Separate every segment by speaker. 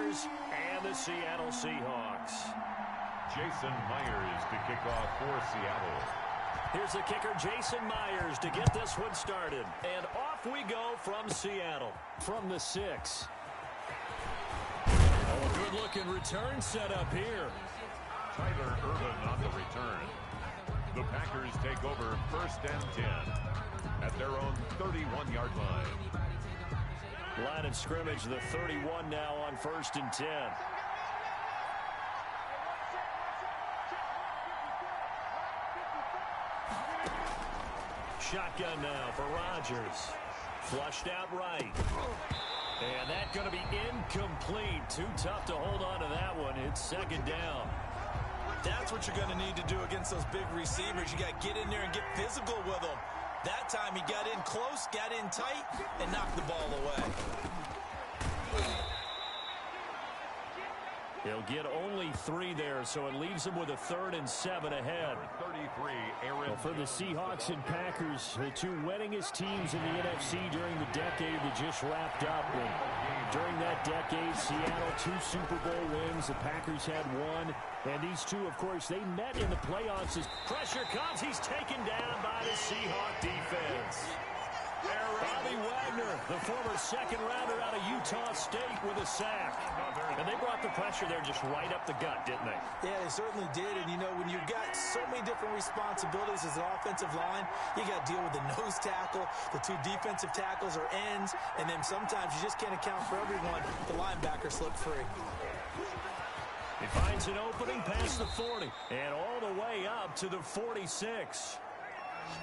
Speaker 1: Packers and the Seattle Seahawks.
Speaker 2: Jason Myers to kick off for Seattle.
Speaker 1: Here's the kicker, Jason Myers, to get this one started. And off we go from Seattle. From the 6. Oh, a good-looking return set up here.
Speaker 2: Tyler Ervin on the return. The Packers take over 1st and 10 at their own 31-yard line.
Speaker 1: Line of scrimmage, the 31 now on 1st and 10. Shotgun now for Rodgers. Flushed out right. And that's going to be incomplete. Too tough to hold on to that one. It's 2nd down.
Speaker 3: That's what you're going to need to do against those big receivers. You got to get in there and get physical with them. That time he got in close, got in tight, and knocked the ball away.
Speaker 1: He'll get only 3 there, so it leaves him with a 3rd and 7 ahead.
Speaker 2: 33, Aaron.
Speaker 1: Well, for the Seahawks and Packers, the 2 winningest teams in the NFC during the decade that just wrapped up. And during that decade, Seattle 2 Super Bowl wins. The Packers had 1. And these 2, of course, they met in the playoffs as pressure comes. He's taken down by the Seahawk defense. Bobby Wagner, the former 2nd-rounder out of Utah State, with a sack. And they brought the pressure there just right up the gut, didn't they?
Speaker 3: Yeah, they certainly did. And, you know, when you've got so many different responsibilities as an offensive line, you got to deal with the nose tackle, the 2 defensive tackles or ends, and then sometimes you just can't account for everyone. The linebacker slipped free.
Speaker 1: He finds an opening past the 40 and all the way up to the 46.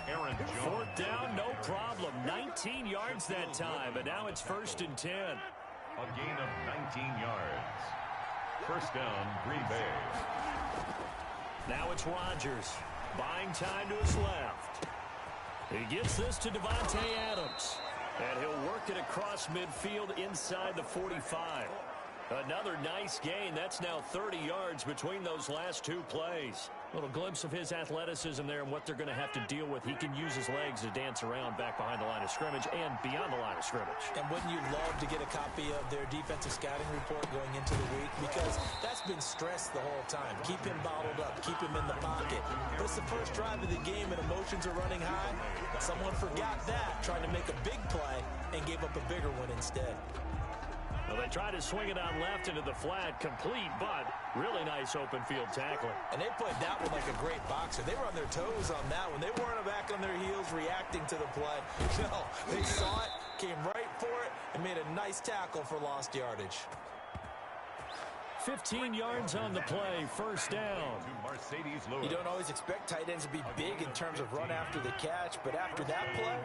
Speaker 2: Aaron Jones.
Speaker 1: 4th down, no problem. 19 yards that time, and now it's 1st and 10.
Speaker 2: A gain of 19 yards. 1st down, Green Bay.
Speaker 1: Now it's Rodgers. Buying time to his left. He gets this to Devontae Adams. And he'll work it across midfield inside the 45. Another nice gain. That's now 30 yards between those last 2 plays. A little glimpse of his athleticism there and what they're going to have to deal with. He can use his legs to dance around back behind the line of scrimmage and beyond the line of scrimmage.
Speaker 3: And wouldn't you love to get a copy of their defensive scouting report going into the week? Because that's been stressed the whole time. Keep him bottled up. Keep him in the pocket. But it's the first drive of the game and emotions are running high. Someone forgot that, trying to make a big play, and gave up a bigger one instead.
Speaker 1: Well, they tried to swing it out left into the flat, complete, but really nice open field tackling.
Speaker 3: And they played that one like a great boxer. They were on their toes on that one. They weren't back on their heels reacting to the play. No, they saw it, came right for it, and made a nice tackle for lost yardage.
Speaker 1: 15 yards on the play, 1st down.
Speaker 3: You don't always expect tight ends to be big in terms of run after the catch, but after that play,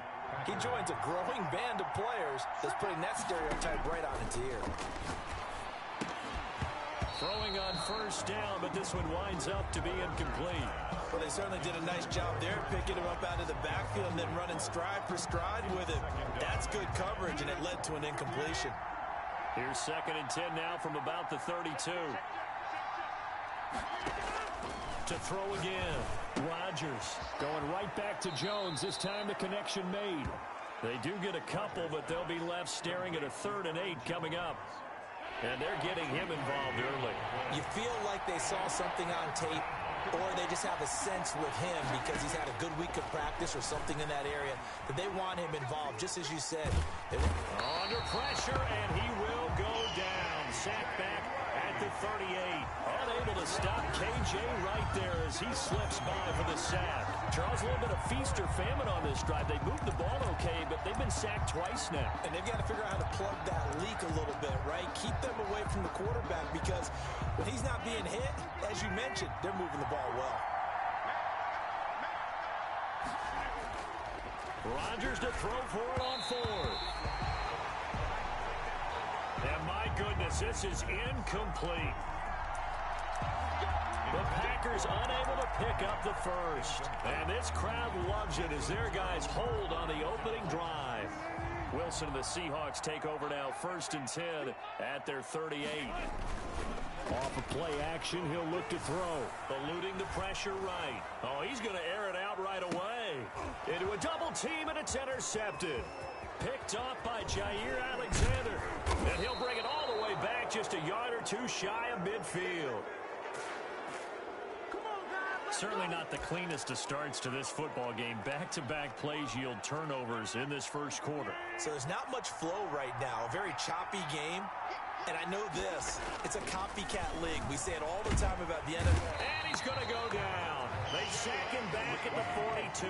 Speaker 3: he joins a growing band of players that's putting that stereotype right on its ear.
Speaker 1: Throwing on 1st down, but this one winds up to be incomplete.
Speaker 3: Well, they certainly did a nice job there, picking him up out of the backfield and then running stride for stride with him. That's good coverage, and it led to an incompletion.
Speaker 1: Here's 2nd and 10 now from about the 32. To throw again. Rodgers going right back to Jones. This time the connection made. They do get a couple, but they'll be left staring at a 3rd and 8 coming up. And they're getting him involved early.
Speaker 3: You feel like they saw something on tape, or they just have a sense with him because he's had a good week of practice or something in that area that they want him involved, just as you said.
Speaker 1: Under pressure, and he will go down. Sacked back at the 38. Unable to stop KJ right there as he slips by for the sack. Charles, a little bit of feast or famine on this drive. They moved the ball okay, but they've been sacked twice now.
Speaker 3: And they've got to figure out how to plug that leak a little bit, right? Keep them away from the quarterback because when he's not being hit, as you mentioned, they're moving the ball well.
Speaker 1: Rodgers to throw for it on 4th. And my goodness, this is incomplete. The Packers unable to pick up the 1st. And this crowd loves it as their guys hold on the opening drive. Wilson and the Seahawks take over now, 1st and 10 at their 38. Off of play action, he'll look to throw. Eluding the pressure right. Oh, he's going to air it out right away. Into a double team, and it's intercepted. Picked off by Jair Alexander. And he'll bring it all the way back just a yard or or two shy of midfield.
Speaker 4: Certainly not the cleanest of starts to this football game. Back-to-back plays yield turnovers in this first quarter.
Speaker 3: So there's not much flow right now. A very choppy game. And I know this. It's a copycat league. We say it all the time about the NFL.
Speaker 1: And he's going to go down. They sack him back at the 42.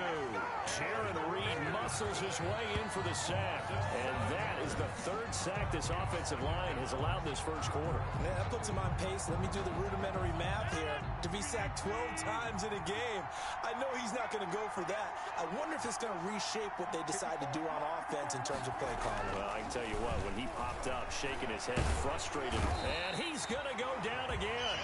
Speaker 1: Jaron Reed muscles his way in for the sack. And that is the third sack this offensive line has allowed this first quarter.
Speaker 3: Man, that puts him on pace. Let me do the rudimentary math here. To be sacked 12 times in a game, I know he's not going to go for that. I wonder if it's going to reshape what they decide to do on offense in terms of play calling.
Speaker 1: Well, I can tell you what, when he popped up, shaking his head, frustrated, and he's going to go down again.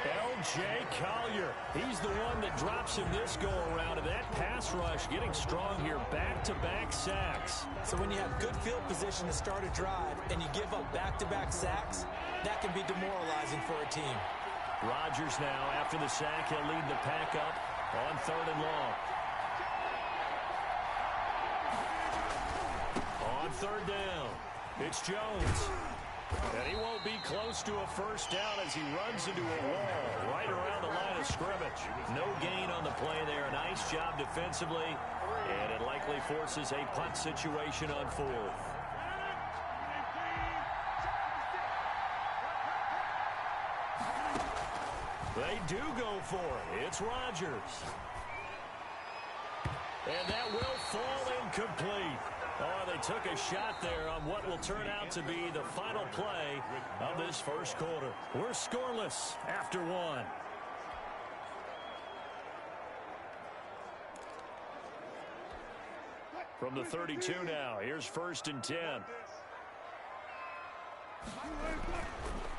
Speaker 1: L.J. Collier. He's the one that drops him this go-around, and that pass rush getting strong here. Back-to-back sacks.
Speaker 3: So when you have good field position to start a drive and you give up back-to-back sacks, that can be demoralizing for a team.
Speaker 1: Rodgers now, after the sack, he'll lead the pack up on 3rd and long. On 3rd down, it's Jones. And he won't be close to a first down as he runs into a wall right around the line of scrimmage. No gain on the play there. Nice job defensively. And it likely forces a punt situation on 4th. They do go for it. It's Rodgers. And that will fall incomplete. Oh, they took a shot there on what will turn out to be the final play of this first quarter. We're scoreless after 1. From the 32 now, here's 1st and 10.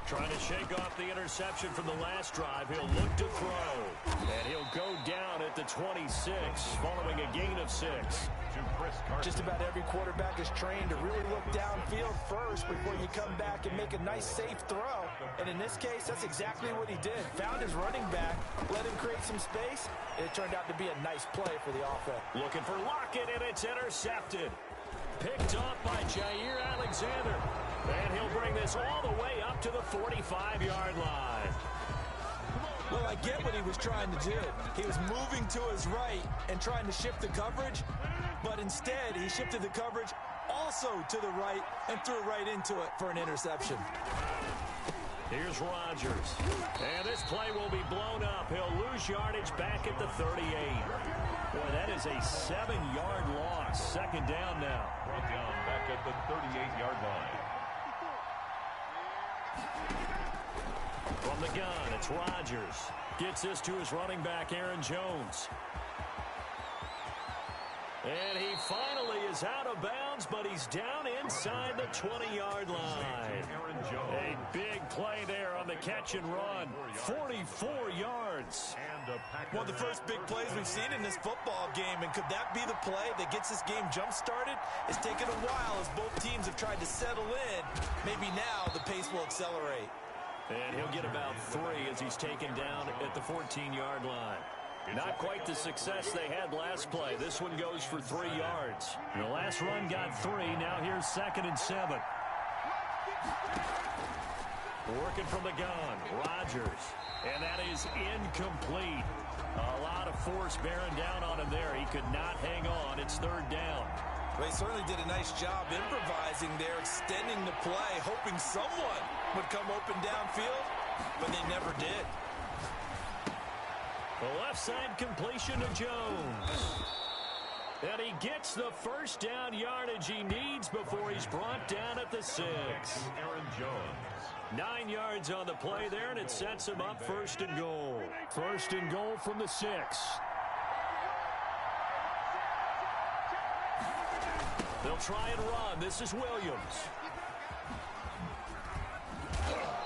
Speaker 1: Trying to shake off the interception from the last drive. He'll look to throw. And he'll go down at the 26, following a gain of 6.
Speaker 3: Just about every quarterback is trained to really look downfield first before you come back and make a nice, safe throw. And in this case, that's exactly what he did. Found his running back, let him create some space, and it turned out to be a nice play for the offense.
Speaker 1: Looking for Lockett, and it's intercepted. Picked off by Jair Alexander. And he'll bring this all the way up to the 45-yard line.
Speaker 3: Well, I get what he was trying to do. He was moving to his right and trying to shift the coverage, but instead he shifted the coverage also to the right and threw right into it for an interception.
Speaker 1: Here's Rodgers. And this play will be blown up. He'll lose yardage back at the 38. Boy, that is a 7-yard loss. 2nd down now.
Speaker 2: Brought down back at the 38-yard line.
Speaker 1: From the gun, it's Rodgers. Gets this to his running back, Aaron Jones. And he finally is out of bounds, but he's down inside the 20-yard line. A big play there on the catch and run. 44 yards.
Speaker 3: One of the first big plays we've seen in this football game, and could that be the play that gets this game jump-started? It's taken a while as both teams have tried to settle in. Maybe now the pace will accelerate.
Speaker 1: And he'll get about 3 as he's taken down at the 14-yard line. Not quite the success they had last play. This one goes for 3 yards. The last run got 3. Now here's 2nd and 7. Working from the gun, Rodgers. And that is incomplete. A lot of force bearing down on him there. He could not hang on. It's 3rd down.
Speaker 3: Well, he certainly did a nice job improvising there, extending the play, hoping someone would come open downfield, but they never did.
Speaker 1: The left side completion to Jones. And he gets the first down yardage he needs before he's brought down at the 6.
Speaker 2: Aaron Jones.
Speaker 1: 9 yards on the play there, and it sets him up 1st and goal. 1st and goal from the 6. They'll try and run. This is Williams.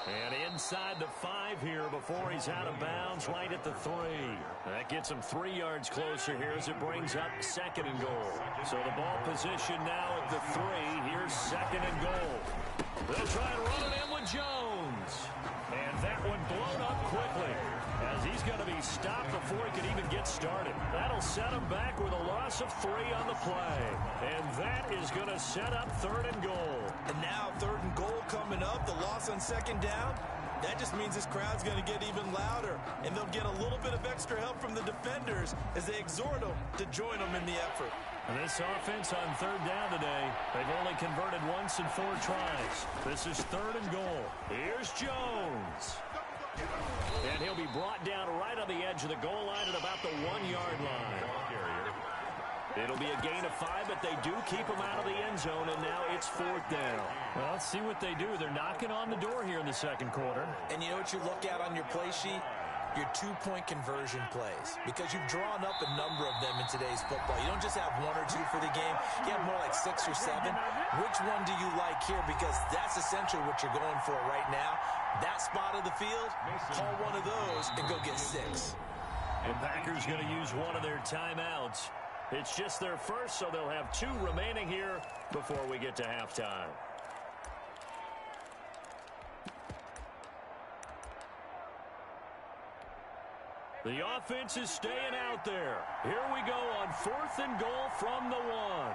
Speaker 1: And inside the 5 here before he's out of bounds, right at the 3. That gets him 3 yards closer here as it brings up 2nd and goal. So the ball position now at the 3. Here's 2nd and goal. They'll try and run it in with Jones. And that one blown up quickly as he's going to be stopped before he could even get started. That'll set him back with a loss of 3 on the play. And that is going to set up 3rd and goal.
Speaker 3: And now 3rd and goal coming up. The loss on 2nd down. That just means this crowd's going to get even louder. And they'll get a little bit of extra help from the defenders as they exhort them to join them in the effort.
Speaker 1: And this offense on 3rd down today, they've only converted once in 4 tries. This is 3rd and goal. Here's Jones. And he'll be brought down right on the edge of the goal line at about the 1-yard line. It'll be a gain of 5, but they do keep him out of the end zone, and now it's 4th down. Well, let's see what they do. They're knocking on the door here in the 2nd quarter.
Speaker 3: And you know what you look at on your play sheet? Your 2-point conversion plays, because you've drawn up a number of them in today's football. You don't just have 1 or 2 for the game. You have more like 6 or 7. Which one do you like here? Because that's essentially what you're going for right now. That spot of the field, call one of those and go get 6.
Speaker 1: And Packers going to use one of their timeouts. It's just their first, so they'll have 2 remaining here before we get to halftime. The offense is staying out there. Here we go on 4th and goal from the 1.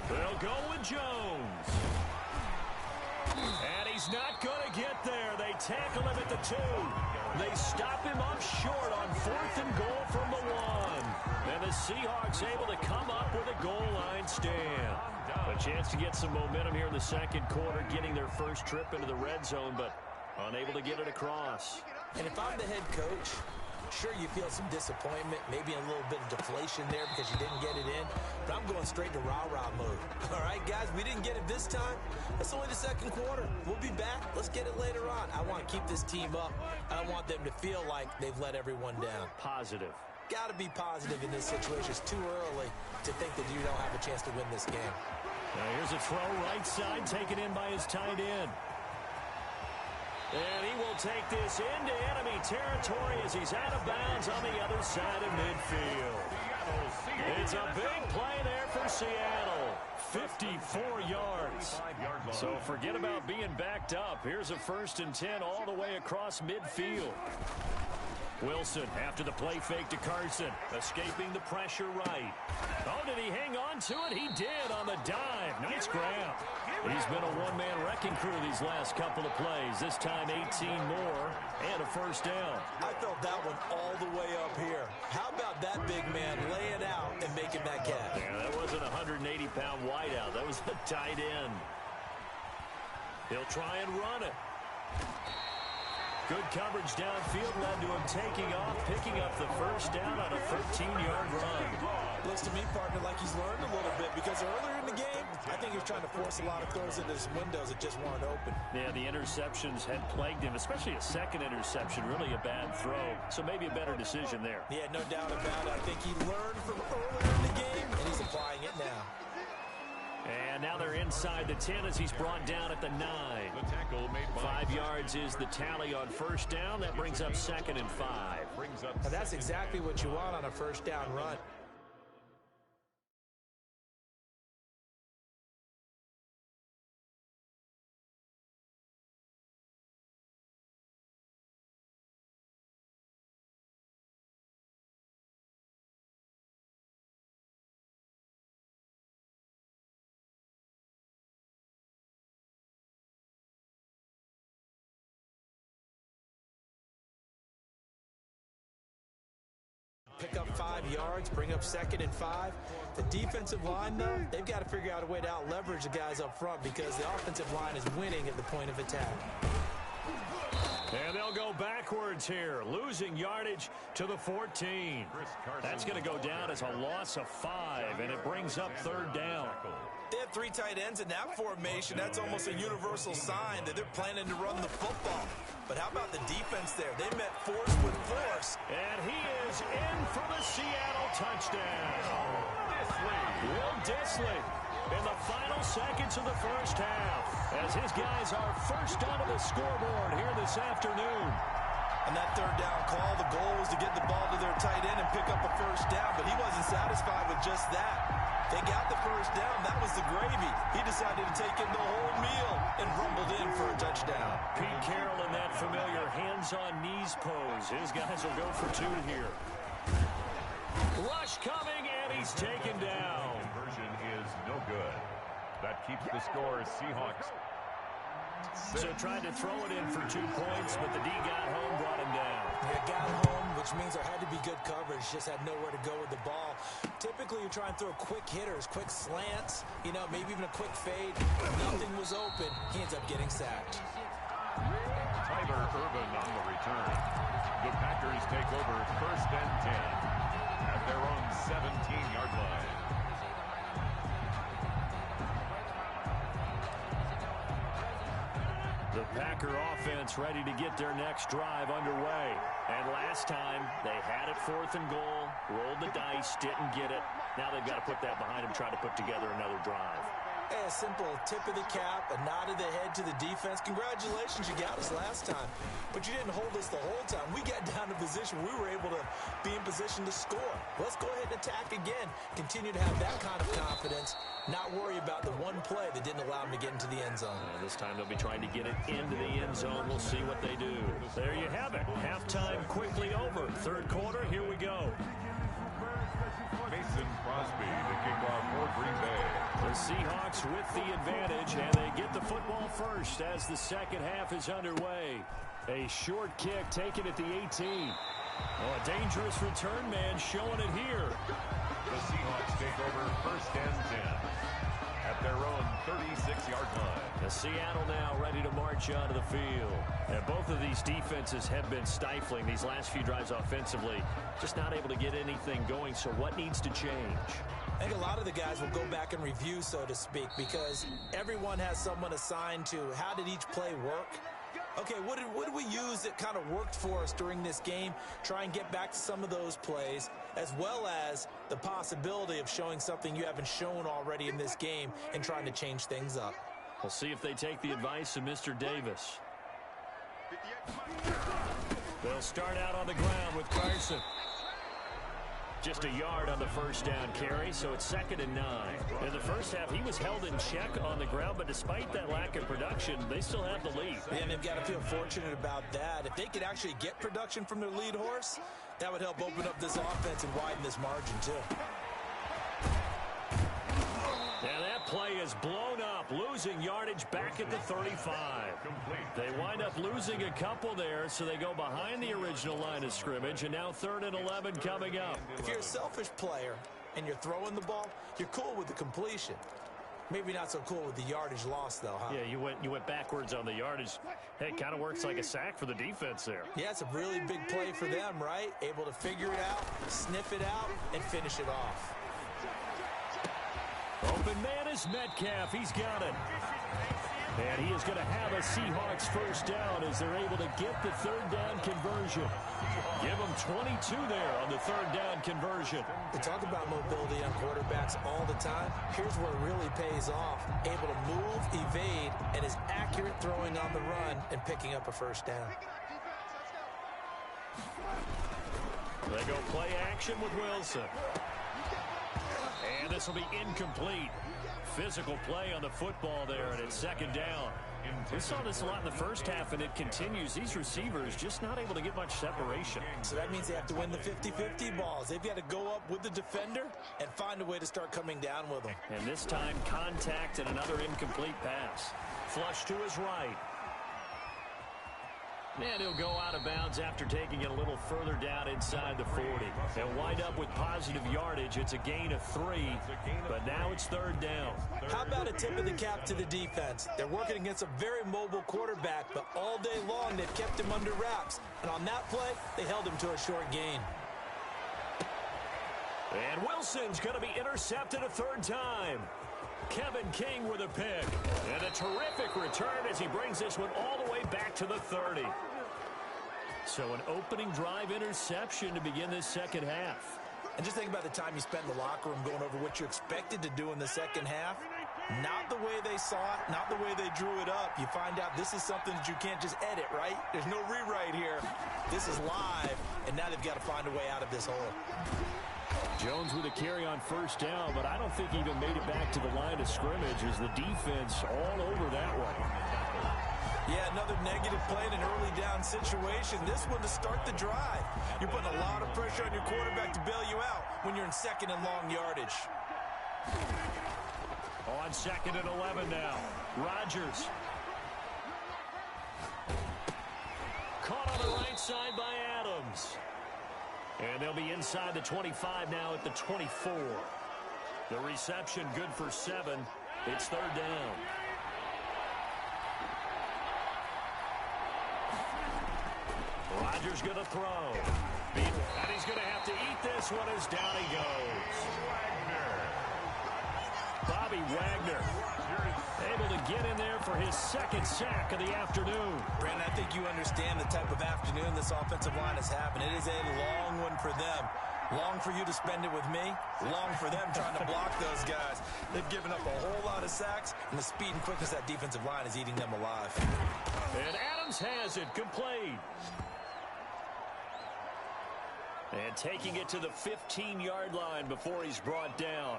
Speaker 1: They'll go with Jones. And he's not going to get there. They tackle him at the 2. They stop him up short on 4th and goal from the 1. And the Seahawks able to come up with a goal line stand. A chance to get some momentum here in the 2nd quarter, getting their first trip into the red zone, but unable to get it across.
Speaker 3: And if I'm the head coach, sure, you feel some disappointment, maybe a little bit of deflation there because you didn't get it in, but I'm going straight to rah-rah mode. All right, guys, we didn't get it this time. That's only the 2nd quarter. We'll be back. Let's get it later on. I want to keep this team up. I want them to feel like they've let everyone down.
Speaker 1: Positive.
Speaker 3: Got to be positive in this situation. It's too early to think that you don't have a chance to win this game.
Speaker 1: Now here's a throw right side, taken in by his tight end. And he will take this into enemy territory as he's out of bounds on the other side of midfield. It's a big play there for Seattle. 54 yards. So forget about being backed up. Here's a 1st and 10 all the way across midfield. Wilson after the play fake to Carson, escaping the pressure right. Oh, did he hang on to it? He did on the dive. Nice grab. He's been a one-man wrecking crew these last couple of plays. This time 18 more and a 1st down.
Speaker 3: I felt that one all the way up here. How about that big man laying out and making that catch?
Speaker 1: Yeah, that wasn't a 180-pound wideout. That was the tight end. He'll try and run it. Good coverage downfield led to him taking off, picking up the 1st down on a 13-yard run.
Speaker 3: Looks to me, partner, like he's learned a little bit because earlier in the game, I think he was trying to force a lot of throws into his windows that just weren't open.
Speaker 1: Yeah, the interceptions had plagued him, especially a 2nd interception, really a bad throw. So maybe a better decision there.
Speaker 3: Yeah, no doubt about it. I think he learned from earlier in the game, and he's applying it now.
Speaker 1: And now they're inside the 10 as he's brought down at the 9.
Speaker 2: The tackle made
Speaker 1: 5 yards is the tally on 1st down. That brings up 2nd and 5.
Speaker 3: Now that's exactly what you want on a 1st down run. Pick up 5 yards, bring up 2nd and 5. The defensive line, though, they've got to figure out a way to out-leverage the guys up front because the offensive line is winning at the point of attack.
Speaker 1: And they'll go backwards here, losing yardage to the 14. That's going to go down as a loss of 5, and it brings up 3rd down.
Speaker 3: They have 3 tight ends in that formation. That's almost a universal sign that they're planning to run the football. But how about the defense there? They met force with force.
Speaker 1: And he is in for the Seattle touchdown. Will Dissly in the final seconds of the 1st half as his guys are first onto the scoreboard here this afternoon.
Speaker 3: And that 3rd down call, the goal was to get the ball to their tight end and pick up a 1st down, but he wasn't satisfied with just that. They got the first down. That was the gravy. He decided to take in the whole meal and rumbled in for a touchdown.
Speaker 1: Pete Carroll in that familiar hands-on-knees pose. His guys will go for two here. Rush coming, and he's taken down.
Speaker 2: Conversion is no good. That keeps the score Seahawks.
Speaker 1: So tried to throw it in for 2 points, but the D got home, brought him down.
Speaker 3: Yeah, got home, which means there had to be good coverage. Just had nowhere to go with the ball. Typically, you try and throw quick hitters, quick slants, you know, maybe even a quick fade. Nothing was open. He ends up getting sacked.
Speaker 2: Tyler Urban on the return. The Packers take over 1st and 10 at their own 17-yard line.
Speaker 1: The Packer offense ready to get their next drive underway. And last time, they had it 4th and goal, rolled the dice, didn't get it. Now they've got to put that behind them, try to put together another drive.
Speaker 3: A simple tip of the cap, a nod of the head to the defense. Congratulations, you got us last time. But you didn't hold us the whole time. We got down to position. We were able to be in position to score. Let's go ahead and attack again. Continue to have that kind of confidence. Not worry about the one play that didn't allow them to get into the end zone.
Speaker 1: This time they'll be trying to get it into the end zone. We'll see what they do. There you have it. Halftime quickly over. 3rd quarter, here we go.
Speaker 2: Mason Crosby to kick off for Green Bay.
Speaker 1: The Seahawks with the advantage, and they get the football first as the second half is underway. A short kick taken at the 18. Oh, a dangerous return man showing it here.
Speaker 2: The Seahawks take over 1st and 10 at their own 36-yard line.
Speaker 1: The Seattle now ready to march onto the field. And both of these defenses have been stifling these last few drives offensively. Just not able to get anything going, so what needs to change?
Speaker 3: I think a lot of the guys will go back and review, so to speak, because everyone has someone assigned to how did each play work. Okay, what did we use that kind of worked for us during this game? Try and get back to some of those plays, as well as the possibility of showing something you haven't shown already in this game and trying to change things up.
Speaker 1: We'll see if they take the advice of Mr. Davis. They'll start out on the ground with Carson. Just a yard on the first down carry, so it's 2nd and 9. In the first half, he was held in check on the ground, but despite that lack of production, they still have the lead.
Speaker 3: And they've got to feel fortunate about that. If they could actually get production from their lead horse, that would help open up this offense and widen this margin, too.
Speaker 1: And that play is blown up, losing yardage back at the 35. They wind up losing a couple there, so they go behind the original line of scrimmage, and now 3rd and 11 coming up.
Speaker 3: If you're a selfish player and you're throwing the ball, you're cool with the completion. Maybe not so cool with the yardage loss, though, huh?
Speaker 1: Yeah, you went backwards on the yardage. Hey, it kind of works like a sack for the defense there.
Speaker 3: Yeah, it's a really big play for them, right? Able to figure it out, sniff it out, and finish it off.
Speaker 1: Open man is Metcalf. He's got it. And he is going to have a Seahawks first down as they're able to get the 3rd down conversion. Give them 22 there on the 3rd down conversion.
Speaker 3: We talk about mobility on quarterbacks all the time. Here's where it really pays off. Able to move, evade, and is accurate throwing on the run and picking up a first down.
Speaker 1: They go play action with Wilson. And this will be incomplete. Physical play on the football there, and it's 2nd down. We saw this a lot in the first half, and it continues. These receivers just not able to get much separation.
Speaker 3: So that means they have to win the 50-50 balls. They've got to go up with the defender and find a way to start coming down with them.
Speaker 1: And this time, contact and another incomplete pass. Flush to his right. And he'll go out of bounds after taking it a little further down inside the 40. They'll wind up with positive yardage. It's a gain of 3, but now it's 3rd down.
Speaker 3: How about a tip of the cap to the defense? They're working against a very mobile quarterback, but all day long they've kept him under wraps. And on that play, they held him to a short gain.
Speaker 1: And Wilson's going to be intercepted a 3rd time. Kevin King with a pick. And a terrific return as he brings this one all the way back to the 30. So an opening drive interception to begin this second half.
Speaker 3: And just think about the time you spend in the locker room going over what you're expected to do in the second half. Not the way they saw it, not the way they drew it up. You find out this is something that you can't just edit, right? There's no rewrite here. This is live, and now they've got to find a way out of this hole.
Speaker 1: Jones with a carry on first down, but I don't think he even made it back to the line of scrimmage as the defense all over that one.
Speaker 3: Yeah, another negative play in an early down situation. This one to start the drive. You're putting a lot of pressure on your quarterback to bail you out when you're in second and long yardage.
Speaker 4: On 2nd and 11 now. Rodgers. Caught on the right side by Adams. And they'll be inside the 25 now at the 24. The reception good for 7. It's 3rd down. Rodgers going to throw. And he's going to have to eat this one as down he goes. Bobby Wagner able to get in there for his 2nd sack of the afternoon.
Speaker 3: Brandon, I think you understand the type of afternoon this offensive line is having. It is a long one for them. Long for you to spend it with me. Long for them trying to block those guys. They've given up a whole lot of sacks, and the speed and quickness of that defensive line is eating them alive.
Speaker 4: And Adams has it complete. And taking it to the 15-yard line before he's brought down.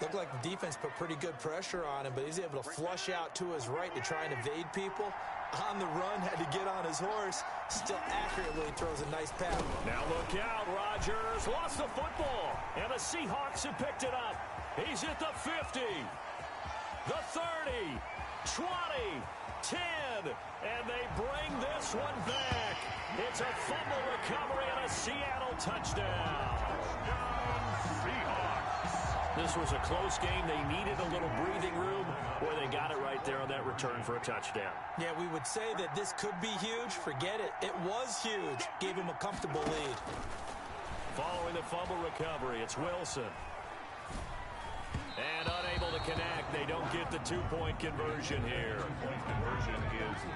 Speaker 3: Looked like the defense put pretty good pressure on him, but he's able to flush out to his right to try and evade people. On the run, had to get on his horse. Still accurately throws a nice pass.
Speaker 4: Now look out, Rodgers lost the football. And the Seahawks have picked it up. He's at the 50, the 30, 20, 10, and they bring this one back. It's a fumble recovery and a Seattle touchdown. This was a close game. They needed a little breathing room, where they got it right there on that return for a touchdown.
Speaker 3: Yeah, we would say that this could be huge. Forget it. It was huge. Gave him a comfortable lead.
Speaker 4: Following the fumble recovery, it's Wilson. And unable to connect. They don't get the 2-point conversion here.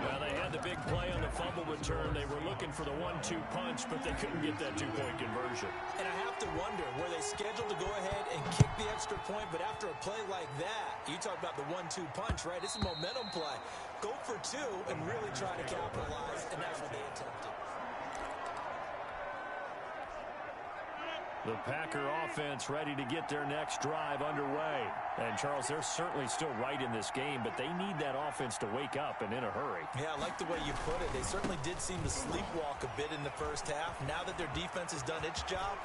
Speaker 4: Well, they had the big play on the fumble return. They were looking for the 1-2 punch, but they couldn't get that 2-point conversion.
Speaker 3: And I have to wonder, were they scheduled to go ahead and kick the extra point, but after a play like that, you talk about the 1-2 punch, right? It's a momentum play. Go for 2 and really try to capitalize, and that's what they attempted.
Speaker 1: The Packer offense ready to get their next drive underway. And, Charles, they're certainly still right in this game, but they need that offense to wake up and in a hurry.
Speaker 3: Yeah, I like the way you put it. They certainly did seem to sleepwalk a bit in the first half. Now that their defense has done its job,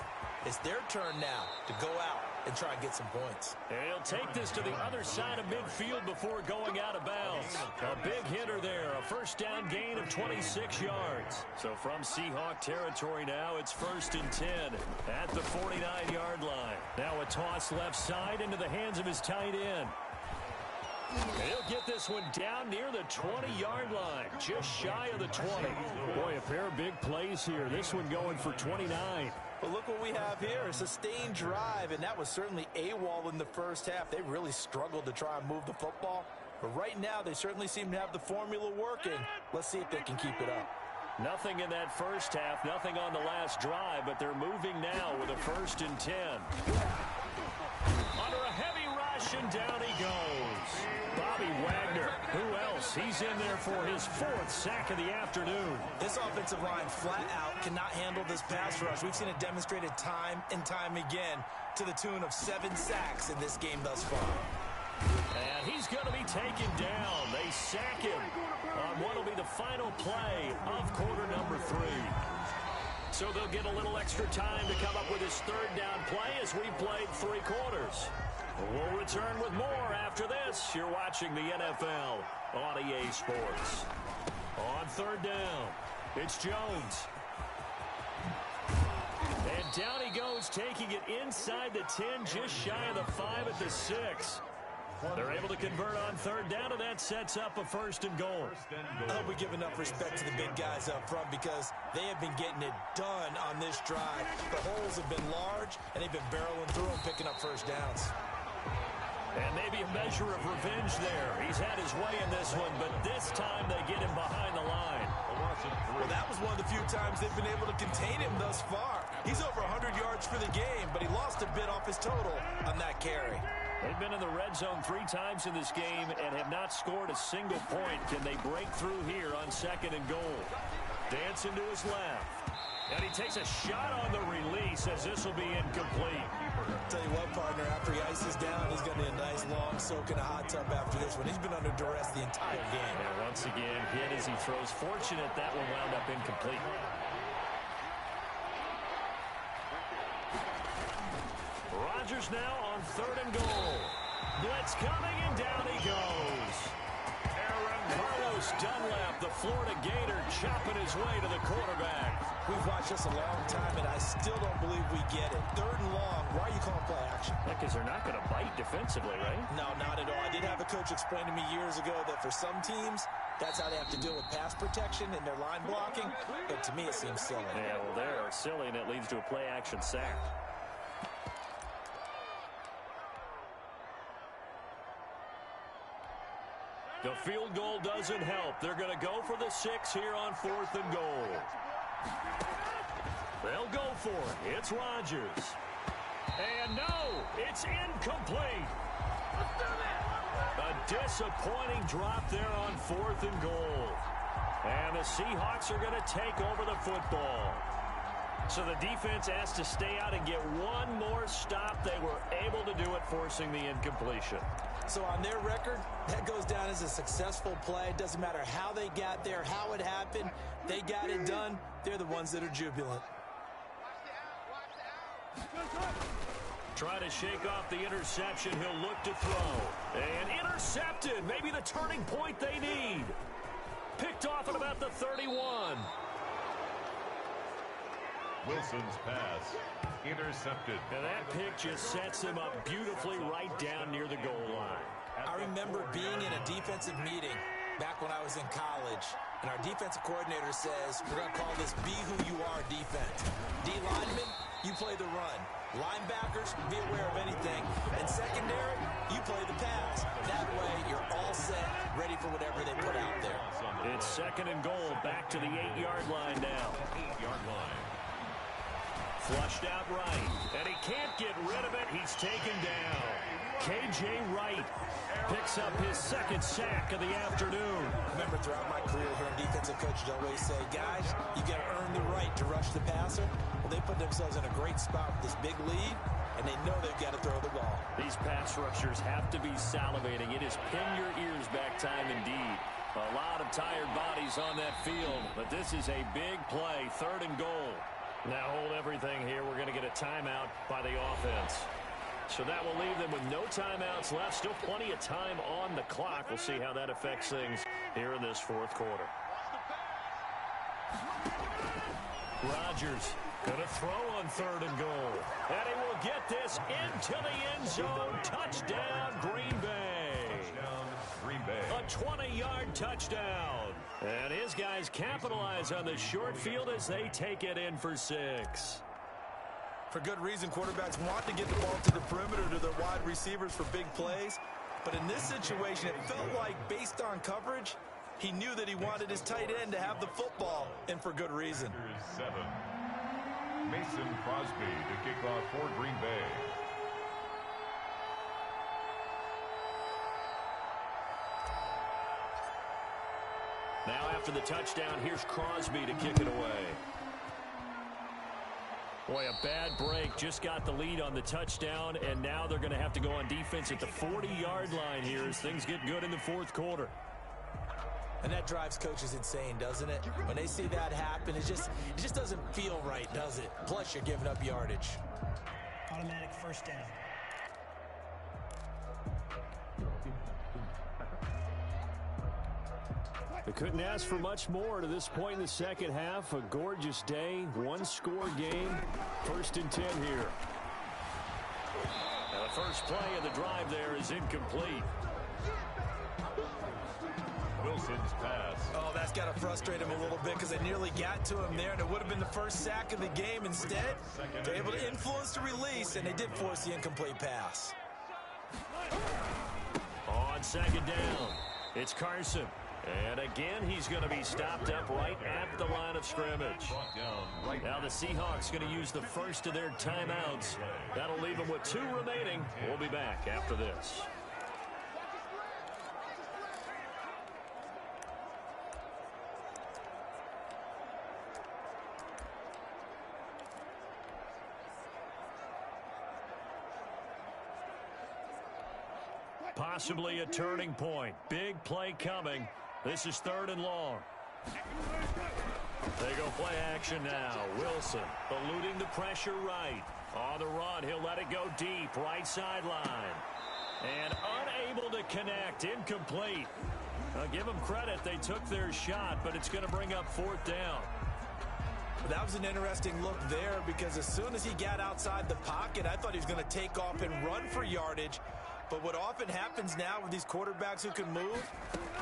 Speaker 3: it's their turn now to go out and try and get some points.
Speaker 4: And he'll take this to the other side of midfield before going out of bounds. A big hitter there, a first down gain of 26 yards. So from Seahawk territory now, it's 1st and 10 at the 49-yard line. Now a toss left side into the hands of his tight end. He'll get this one down near the 20-yard line, just shy of the 20.
Speaker 1: Boy, a pair of big plays here. This one going for 29.
Speaker 3: But look what we have here, a sustained drive, and that was certainly AWOL in the first half. They really struggled to try and move the football. But right now, they certainly seem to have the formula working. Let's see if they can keep it up.
Speaker 4: Nothing in that first half, nothing on the last drive, but they're moving now with a 1st and 10. Under a heavy rush, and down he goes. Bobby Wagner, who else? He's in there for his 4th sack of the afternoon.
Speaker 3: This offensive line flat out cannot handle this pass rush. We've seen it demonstrated time and time again to the tune of 7 sacks in this game thus far.
Speaker 4: And he's going to be taken down. They sack him on what will be the final play of quarter number 3. So they'll get a little extra time to come up with his 3rd down play as we've played 3 quarters. We'll return with more after this. You're watching the NFL on EA Sports. On 3rd down, it's Jones. And down he goes, taking it inside the 10, just shy of the 5 at the 6. They're able to convert on 3rd down, and that sets up a 1st and goal.
Speaker 3: I hope we give enough respect to the big guys up front because they have been getting it done on this drive. The holes have been large, and they've been barreling through them, picking up 1st downs.
Speaker 4: And maybe a measure of revenge there. He's had his way in this one, but this time they get him behind the line.
Speaker 3: Well, that was one of the few times they've been able to contain him thus far. He's over 100 yards for the game, but he lost a bit off his total on that carry.
Speaker 4: They've been in the red zone 3 times in this game and have not scored a single point. Can they break through here on 2nd and goal? Dancing to his left. And he takes a shot on the release as this will be incomplete.
Speaker 3: Tell you what, partner, after he ices down, he's going to need a nice long soak in a hot tub after this one. He's been under duress the entire game.
Speaker 4: And once again, hit as he throws. Fortunate that one wound up incomplete. Rodgers now on 3rd and goal. Blitz coming, and down he goes. Carlos Dunlap, the Florida Gator, chopping his way to the quarterback.
Speaker 3: We've watched this a long time, and I still don't believe we get it. 3rd and long. Why are you calling play action?
Speaker 4: Because they're not going to bite defensively, right?
Speaker 3: No, not at all. I did have a coach explain to me years ago that for some teams, that's how they have to deal with pass protection and their line blocking. But to me, it seems silly.
Speaker 4: Yeah, well, they are silly, and it leads to a play action sack. The field goal doesn't help. They're going to go for the 6 here on 4th and goal. They'll go for it. It's Rodgers. And no, it's incomplete. A disappointing drop there on 4th and goal. And the Seahawks are going to take over the football. So the defense has to stay out and get one more stop. They were able to do it, forcing the incompletion.
Speaker 3: So on their record, that goes down as a successful play. It doesn't matter how they got there, how it happened. They got it done. They're the ones that are jubilant.
Speaker 4: Try to shake off the interception. He'll look to throw. And intercepted. Maybe the turning point they need. Picked off at about the 31.
Speaker 2: Wilson's pass intercepted.
Speaker 4: And that pick just sets him up beautifully right down near the goal line.
Speaker 3: I remember being in a defensive meeting back when I was in college, and our defensive coordinator says, we're going to call this be who you are defense. D linemen, you play the run. Linebackers, be aware of anything. And secondary, you play the pass. That way, you're all set, ready for whatever they put out there.
Speaker 4: It's 2nd and goal, back to the 8-yard line now.
Speaker 2: 8-yard line.
Speaker 4: Flushed out right, and he can't get rid of it. He's taken down. K.J. Wright picks up his 2nd sack of the afternoon.
Speaker 3: Remember, throughout my career here in defensive coaches always say, guys, you got to earn the right to rush the passer. Well, they put themselves in a great spot with this big lead, and they know they've got to throw the ball.
Speaker 4: These pass rushers have to be salivating. It is pin your ears back time indeed. A lot of tired bodies on that field, but this is a big play, 3rd and goal. Now hold everything here. We're going to get a timeout by the offense. So that will leave them with no timeouts left. Still plenty of time on the clock. We'll see how that affects things here in this 4th quarter. Rodgers going to throw on 3rd and goal. And he will get this into the end zone. Touchdown, Green Bay.
Speaker 2: Touchdown, Green Bay.
Speaker 4: A 20-yard touchdown. And his guys capitalize on the short field as they take it in for 6.
Speaker 3: For good reason, quarterbacks want to get the ball to the perimeter to their wide receivers for big plays. But in this situation, it felt like, based on coverage, he knew that he wanted his tight end to have the football, and for good reason.
Speaker 2: 7. Mason Crosby to kick off for Green Bay.
Speaker 4: Now after the touchdown, here's Crosby to kick it away. Boy, a bad break. Just got the lead on the touchdown, and now they're going to have to go on defense at the 40-yard line here as things get good in the 4th quarter.
Speaker 3: And that drives coaches insane, doesn't it? When they see that happen, it just doesn't feel right, does it? Plus, you're giving up yardage.
Speaker 5: Automatic 1st down.
Speaker 1: They couldn't ask for much more to this point in the 2nd half. A gorgeous day, 1-score game. 1st and 10 here.
Speaker 4: Now the first play of the drive there is incomplete.
Speaker 2: Wilson's pass.
Speaker 3: Oh, that's got to frustrate him a little bit because they nearly got to him there, and it would have been the first sack of the game. Instead, they're able to influence the release, and they did force the incomplete pass.
Speaker 4: On 2nd down, it's Carson. And again, he's going to be stopped up right at the line of scrimmage. Now the Seahawks going to use the first of their timeouts. That'll leave them with 2 remaining. We'll be back after this. Possibly a turning point. Big play coming. This is 3rd and long. They go play action now. Wilson eluding the pressure right. On the run, he'll let it go deep. Right sideline. And unable to connect. Incomplete. I'll give them credit. They took their shot, but it's going to bring up 4th down.
Speaker 3: That was an interesting look there because as soon as he got outside the pocket, I thought he was going to take off and run for yardage. But what often happens now with these quarterbacks who can move,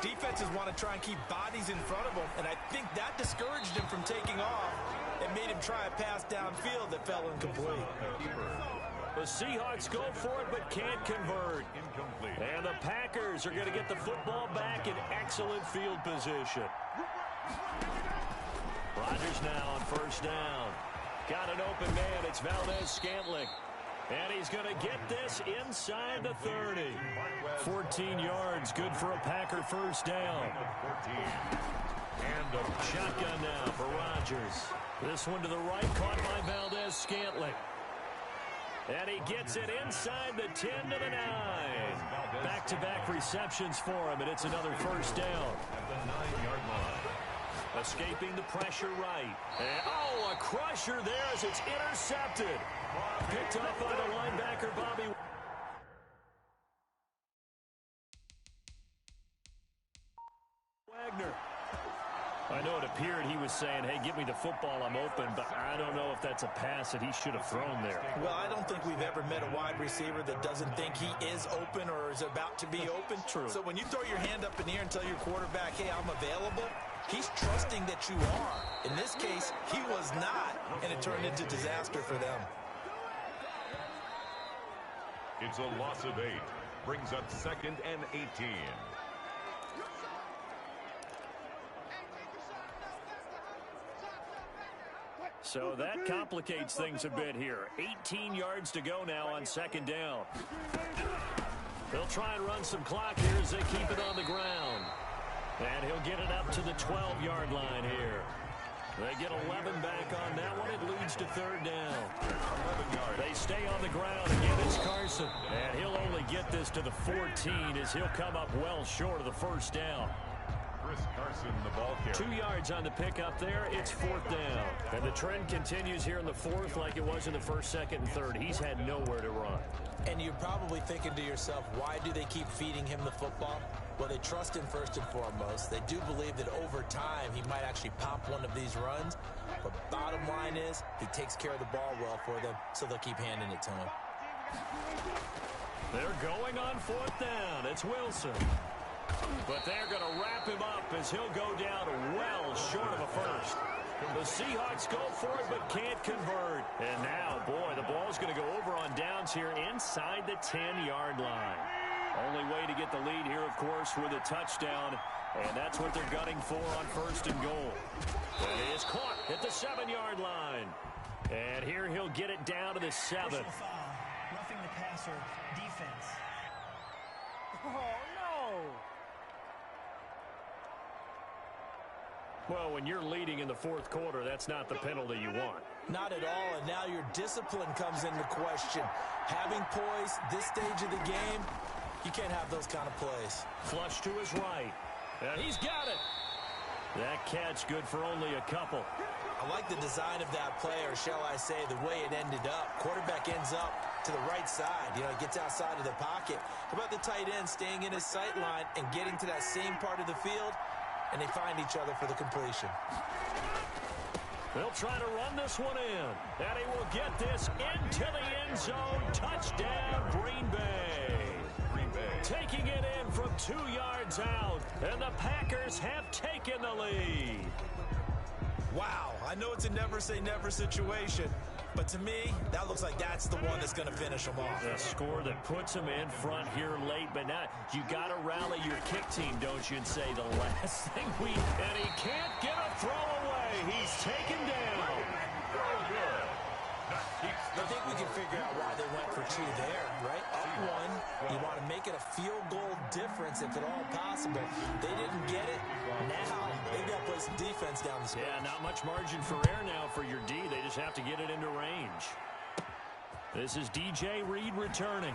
Speaker 3: defenses want to try and keep bodies in front of them, and I think that discouraged him from taking off and made him try a pass downfield that fell incomplete.
Speaker 4: The Seahawks go for it but can't convert. Incomplete. And the Packers are going to get the football back in excellent field position. Rodgers now on 1st down. Got an open man. It's Valdez-Scantling. And he's going to get this inside the 30. 14 yards. Good for a Packer 1st down. And a shotgun now for Rodgers. This one to the right, caught by Valdez-Scantling. And he gets it inside the 10 to the 9. Back-to-back receptions for him, and it's another 1st down.
Speaker 2: At the 9-yard line.
Speaker 4: Escaping the pressure right. And, a crusher there as it's intercepted. Picked up by the linebacker, Bobby Wagner. I know it appeared he was saying, hey, give me the football, I'm open, but I don't know if that's a pass that he should have thrown there.
Speaker 3: Well, I don't think we've ever met a wide receiver that doesn't think he is open or is about to be open.
Speaker 4: True.
Speaker 3: So when you throw your hand up in the air and tell your quarterback, hey, I'm available, he's trusting that you are. In this case, he was not, and it turned into disaster for them.
Speaker 2: It's a loss of 8. Brings up 2nd and 18.
Speaker 4: So that complicates things a bit here. 18 yards to go now on 2nd down. They'll try and run some clock here as they keep it on the ground. And he'll get it up to the 12-yard line here. They get 11 back on that one. It leads to 3rd down. 11 yards. They stay on the ground. Again, it's Carson. And he'll only get this to the 14 as he'll come up well short of the 1st down.
Speaker 2: Chris Carson, the ball carrier.
Speaker 4: 2 yards on the pickup there. It's 4th down. And the trend continues here in the 4th like it was in the 1st, 2nd, and 3rd. He's had nowhere to run.
Speaker 3: And you're probably thinking to yourself, why do they keep feeding him the football? Well, they trust him first and foremost. They do believe that over time he might actually pop one of these runs. But bottom line is he takes care of the ball well for them, so they'll keep handing it to him.
Speaker 4: They're going on 4th down. It's Wilson. But they're going to wrap him up as he'll go down well short of a 1st. The Seahawks go for it but can't convert. And now, boy, the ball's going to go over on downs here inside the 10-yard line. Only way to get the lead here, of course, with a touchdown. And that's what they're gunning for on 1st and goal. It is caught at the 7-yard line. And here he'll get it down to the 7.
Speaker 5: Personal foul. Roughing the passer. Defense.
Speaker 6: Oh, no.
Speaker 4: Well, when you're leading in the 4th quarter, that's not the penalty you want.
Speaker 3: Not at all, and now your discipline comes into question. Having poise this stage of the game, you can't have those kind of plays.
Speaker 4: Flush to his right. And he's got it. That catch good for only a couple.
Speaker 3: I like the design of that play, or shall I say the way it ended up. Quarterback ends up to the right side. You know, he gets outside of the pocket. How about the tight end staying in his sight line and getting to that same part of the field, and they find each other for the completion.
Speaker 4: They'll try to run this one in. And he will get this into the end zone. Touchdown, Green Bay. Taking it in from 2 yards out. And the Packers have taken the lead.
Speaker 3: Wow, I know it's a never-say-never situation, but to me, that looks like that's the one that's going to finish them off.
Speaker 4: A score that puts them in front here late, but not. You got to rally your kick team, don't you, and say the last thing we... And he can't get a throw away. He's taken down.
Speaker 3: I think we can figure out why they went for 2 there, right? Up 1, you want to make it a field goal difference if at all possible. They didn't get it. Now they've got to play some defense down the stretch.
Speaker 4: Yeah, not much margin for error now for your D. They just have to get it into range. This is DJ Reed returning.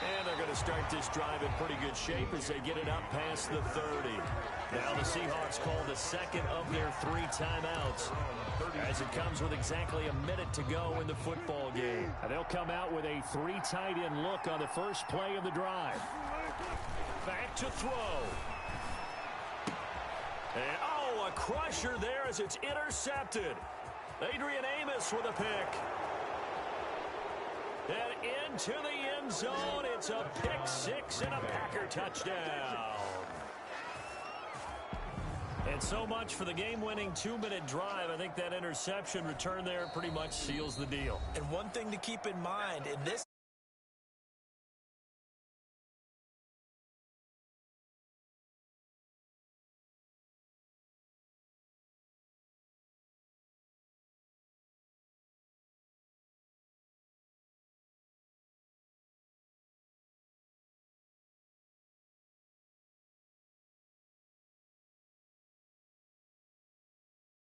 Speaker 4: And they're going to start this drive in pretty good shape as they get it up past the 30. Now the Seahawks call the second of their 3 timeouts, as it comes with exactly a minute to go in the football game.
Speaker 1: And they'll come out with a 3 tight end look on the first play of the drive.
Speaker 4: Back to throw. And, oh, a crusher there as it's intercepted. Adrian Amos with a pick. And into the end zone, it's a pick 6 and a Packer touchdown. And so much for the game-winning 2-minute drive. I think that interception return there pretty much seals the deal.
Speaker 3: And one thing to keep in mind in this